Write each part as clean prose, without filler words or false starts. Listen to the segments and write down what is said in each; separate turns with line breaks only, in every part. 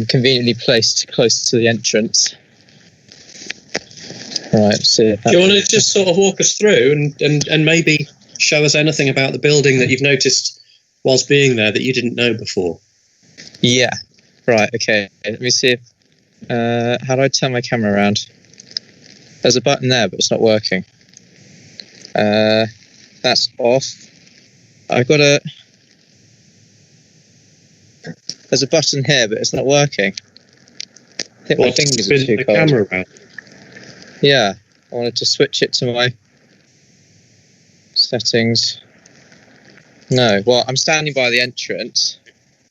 conveniently placed close to the entrance. Right, see.
Do you want to just sort of walk us through and maybe show us anything about the building that you've noticed whilst being there that you didn't know before?
Yeah. Right, okay. Let me see if... how do I turn my camera around? There's a button there, but it's not working. That's off. I've got a... There's a button here, but it's not working. I think my fingers are too cold.
Camera around?
Yeah. I wanted to switch it to my settings. No. Well, I'm standing by the entrance.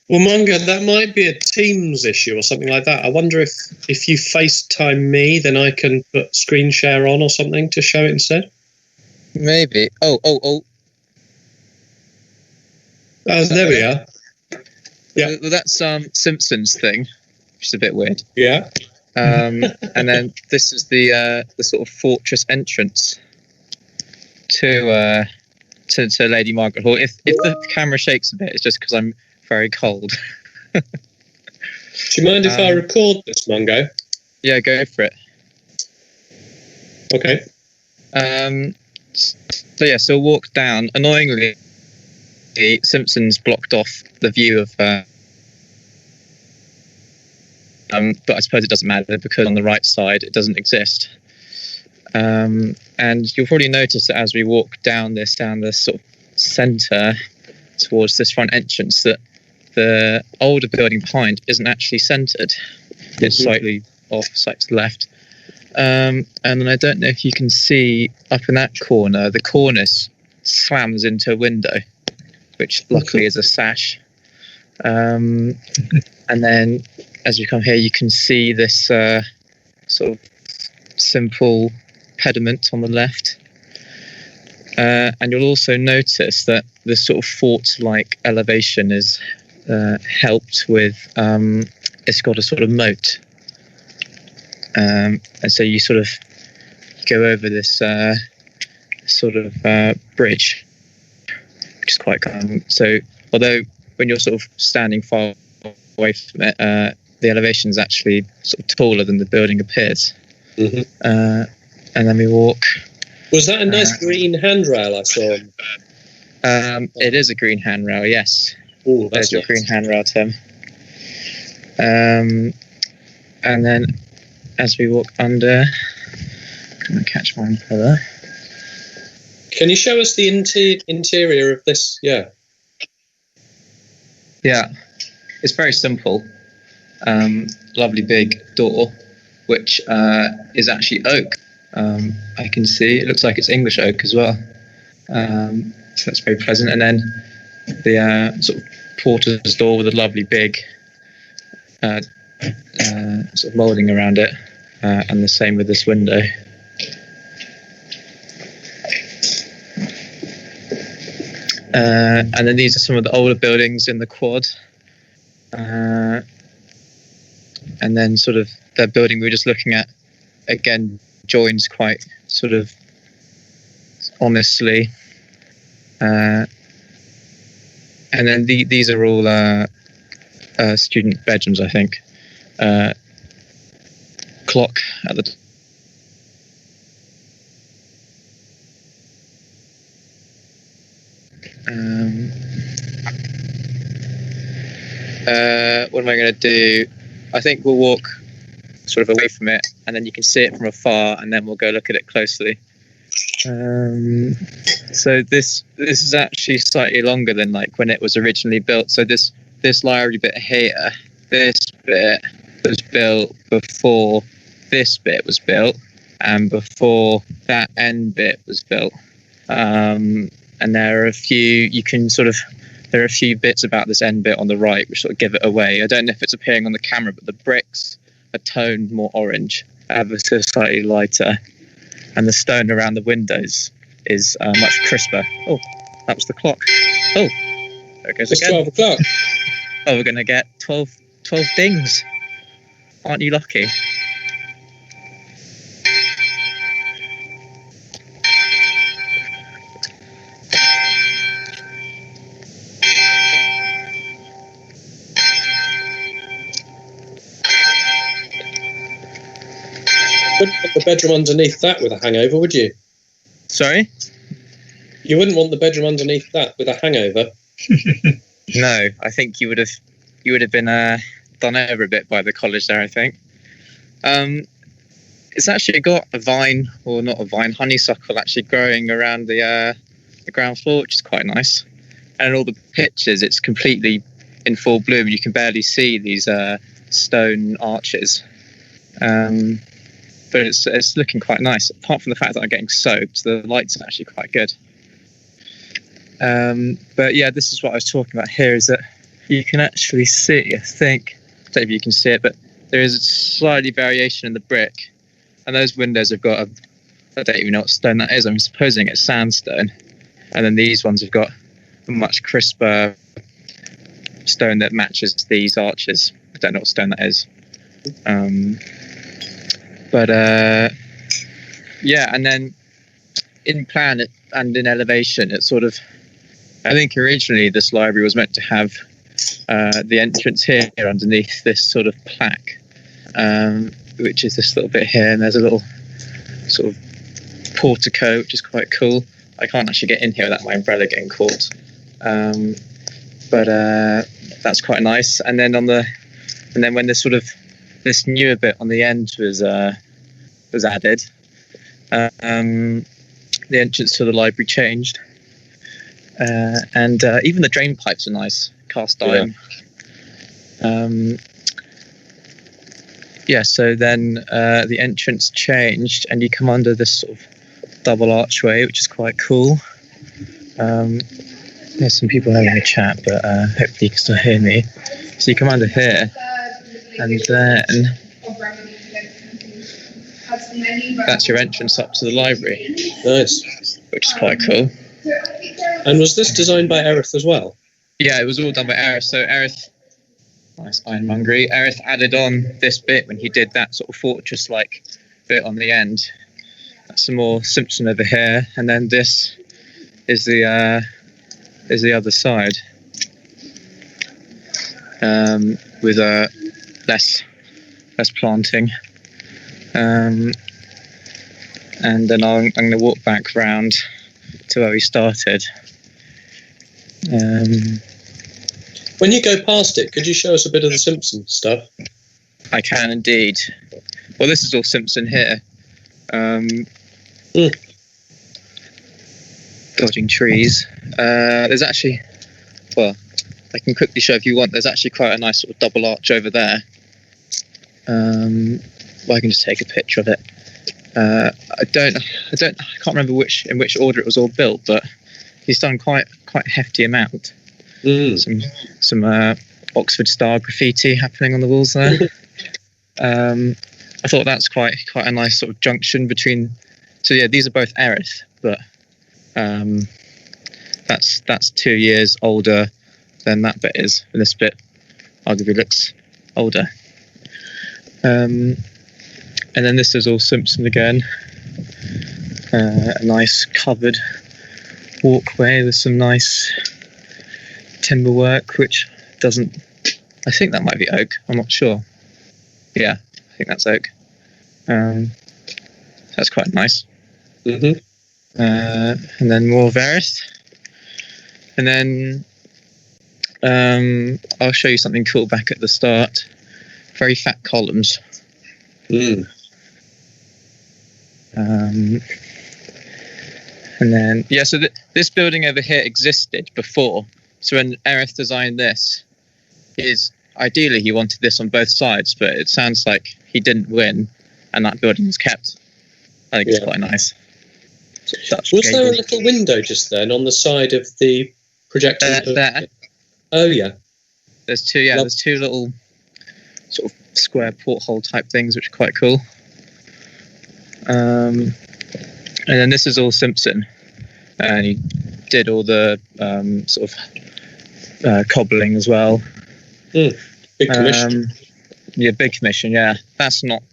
Well, Mungo, that might be a Teams issue or something like that. I wonder if you FaceTime me, then I can put screen share on or something to show it instead.
Maybe. Oh.
Oh, there we are. Yeah.
Well, that's Simpsons thing, which is a bit weird.
Yeah.
And then this is the sort of fortress entrance to Lady Margaret Hall. If the camera shakes a bit, it's just because I'm very cold.
Do you mind if I record this, Mungo?
Yeah, go for it.
Okay.
So we'll walk down. Annoyingly, the Simpsons blocked off the view of. But I suppose it doesn't matter because on the right side it doesn't exist. And you'll probably notice that as we walk down this sort of centre towards this front entrance, that the older building behind isn't actually centred. It's slightly off, slightly to the left. And then I don't know if you can see up in that corner, the cornice slams into a window, which luckily is a sash. And then as you come here, you can see this sort of simple pediment on the left. And you'll also notice that this sort of fort-like elevation is helped with, it's got a sort of moat. And so you sort of go over this sort of bridge, which is quite common. So although when you're sort of standing far away from it, the elevation is actually sort of taller than the building appears. And then we walk.
Was that a nice green handrail I saw?
It is a green handrail, yes.
Oh,
there's your green handrail, Tim. And then as we walk under, I'm going to catch my umbrella.
Can you show us the interior of this? Yeah.
Yeah, it's very simple. Lovely big door, which is actually oak. I can see it looks like it's English oak as well. So that's very pleasant. And then the sort of porter's door with a lovely big sort of moulding around it, and the same with this window. And then these are some of the older buildings in the quad. And then sort of the building we were just looking at, again, joins quite sort of honestly. And then these are all student bedrooms, I think. Clock at the what am I going to do? I think we'll walk sort of away from it, and then you can see it from afar, and then we'll go look at it closely. So this is actually slightly longer than like when it was originally built. So this library bit here, this bit was built before this bit was built, and before that end bit was built. And there are a few bits about this end bit on the right which sort of give it away. I don't know if it's appearing on the camera, but the bricks are toned more orange, ever so slightly lighter, and the stone around the windows is much crisper. Oh, that was the clock. Oh, there it goes again.
It's 12 o'clock.
Oh, we're going to get 12 dings. Aren't you lucky?
wouldn't want the bedroom underneath that with a hangover, would you?
Sorry?
You wouldn't want the bedroom underneath that with a hangover.
No, I think you would have been done over a bit by the college there, I think. It's actually got a vine, or not a vine, honeysuckle actually growing around the ground floor, which is quite nice. And in all the pictures, it's completely in full bloom. You can barely see these stone arches. But it's looking quite nice. Apart from the fact that I'm getting soaked, the lights are actually quite good. But yeah, this is what I was talking about here, is that you can actually see, I don't know if you can see it, but there is a slightly variation in the brick. And those windows have got I don't even know what stone that is. I'm supposing it's sandstone. And then these ones have got a much crisper stone that matches these arches. I don't know what stone that is. Yeah, and then in plan and in elevation, it's sort of, I think originally this library was meant to have the entrance here underneath this sort of plaque, which is this little bit here, and there's a little sort of portico, which is quite cool. I can't actually get in here without my umbrella getting caught, but that's quite nice. And then when this sort of this newer bit on the end was added, the entrance to the library changed, and even the drain pipes are nice, cast iron. So then the entrance changed, and you come under this sort of double archway, which is quite cool. There's some people having a chat, but hopefully you can still hear me. So you come under here, and then that's your entrance up to the library.
Nice.
Which is quite cool.
And was this designed by Erith as well?
Yeah, it was all done by Erith. So Erith, nice ironmongery, Erith added on this bit when he did that sort of fortress-like bit on the end. That's some more Simpson over here, and then this is the other side, with less planting. And then I'm going to walk back round to where we started.
When you go past it, could you show us a bit of the Simpson stuff?
I can indeed. Well, this is all Simpson here. Dodging trees. There's actually, well, I can quickly show if you want. There's actually quite a nice sort of double arch over there. Well, I can just take a picture of it. I can't remember in which order it was all built, but he's done quite a hefty amount. Some Oxford style graffiti happening on the walls there. I thought that's quite a nice sort of junction between. So yeah, these are both Erith, but that's 2 years older than that bit is, and this bit arguably looks older. And then this is all Simpson again. A nice covered walkway with some nice timber work, which doesn't. I think that might be oak. I'm not sure. Yeah, I think that's oak. That's quite nice. And then more of Erith. And then I'll show you something cool back at the start. Very fat columns. And then, yeah, so this building over here existed before. So when Erith designed this, ideally he wanted this on both sides, but it sounds like he didn't win, and that building was kept. I think it's quite nice.
Was there a little window just then on the side of the projector?
There.
Oh yeah.
There's two. Yeah, there's two little sort of square porthole type things, which are quite cool. And then this is all Simpson, and he did all the sort of cobbling as well.
Big commission.
Yeah, big commission. Yeah, that's not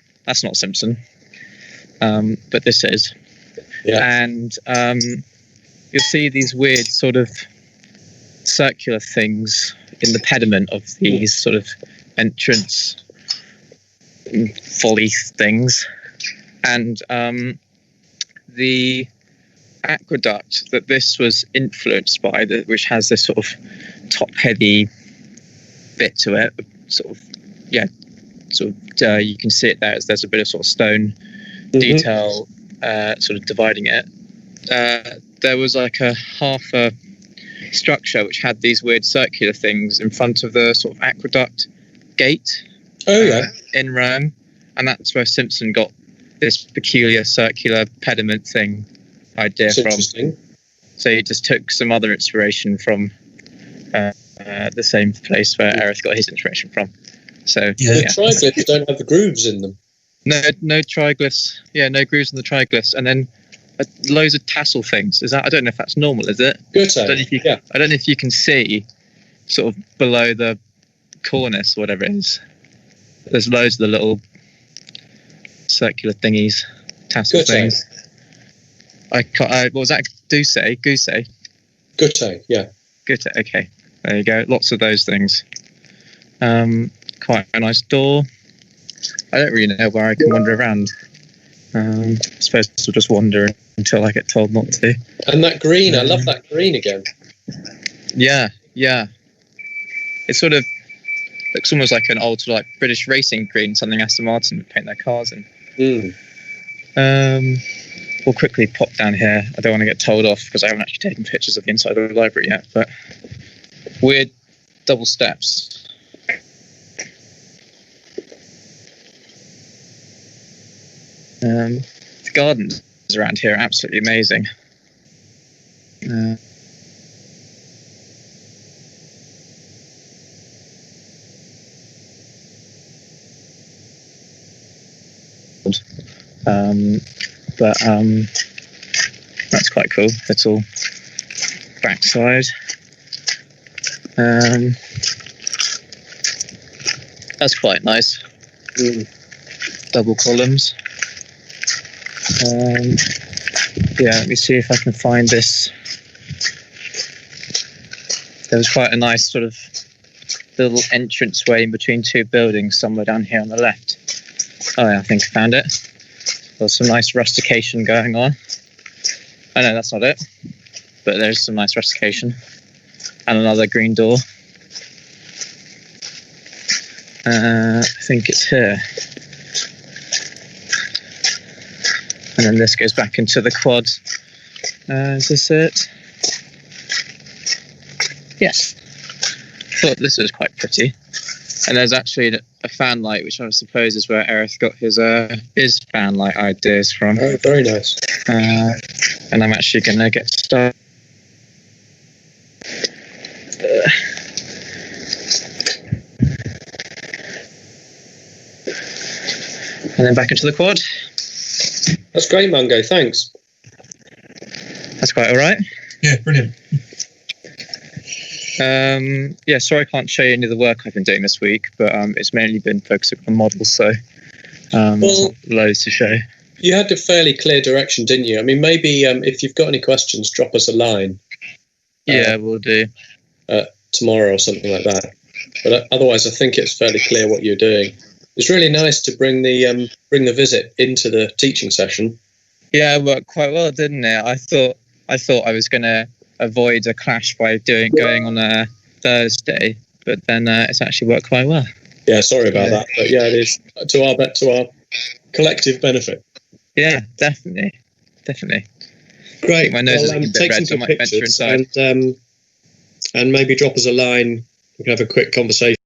Simpson, but this is. Yeah. And you'll see these weird sort of circular things in the pediment of these sort of entrance folly things. and the aqueduct that this was influenced by, which has this sort of top-heavy bit to it, sort of you can see it there. There's a bit of sort of stone detail sort of dividing it. There was like a half a structure which had these weird circular things in front of the sort of aqueduct gate in Rome, and that's where Simpson got this peculiar circular pediment thing idea from. So he just took some other inspiration from the same place where Erith got his inspiration from. So
the triglyphs don't have the grooves in them.
No triglyphs. Yeah, no grooves in the triglyphs, and then loads of tassel things. Is that? I don't know if that's normal. Is it?
Good.
I don't know if you can see sort of below the cornice or whatever it is. There's loads of the little circular thingies, tassel things. What was that? Goose?
Gutte, yeah.
Gutte, okay. There you go. Lots of those things. Quite a nice door. I don't really know where I can wander around. I suppose I'll just wander until I get told not to.
And that green, I love that green again.
Yeah. It sort of looks almost like an old sort of like British racing green, something Aston Martin would paint their cars in. We'll quickly pop down here. I don't want to get told off because I haven't actually taken pictures of the inside of the library yet, but weird double steps. The gardens around here are absolutely amazing. But that's quite cool. Little backside. That's quite nice. Double columns. Let me see if I can find this. There was quite a nice sort of little entranceway in between two buildings somewhere down here on the left. Oh yeah, I think I found it. There's some nice rustication going on. Oh no, that's not it. But there's some nice rustication. And another green door. I think it's here. And then this goes back into the quad. Is this it? Yes. I thought this was quite pretty. And there's actually a fan light, which I suppose is where Erith got his fan light ideas from.
Oh, very nice.
And I'm actually going to get started. And then back into the quad.
That's great, Mungo. Thanks.
That's quite all right.
Yeah, brilliant.
Sorry I can't show you any of the work I've been doing this week, but it's mainly been focusing on models, so loads to show.
You had a fairly clear direction, didn't you? I mean, maybe if you've got any questions, drop us a line.
Yeah, we'll do.
Tomorrow or something like that. But otherwise, I think it's fairly clear what you're doing. It's really nice to bring the visit into the teaching session.
Yeah, it worked quite well, didn't it? I thought I was going to avoid a clash by going on a Thursday, but then it's actually worked quite well.
Yeah, sorry about that, but yeah, it is to our collective benefit.
Yeah, definitely.
Great.
My nose is a bit
take
red, so I
some
might venture
pictures
inside.
and maybe drop us a line. We can have a quick conversation.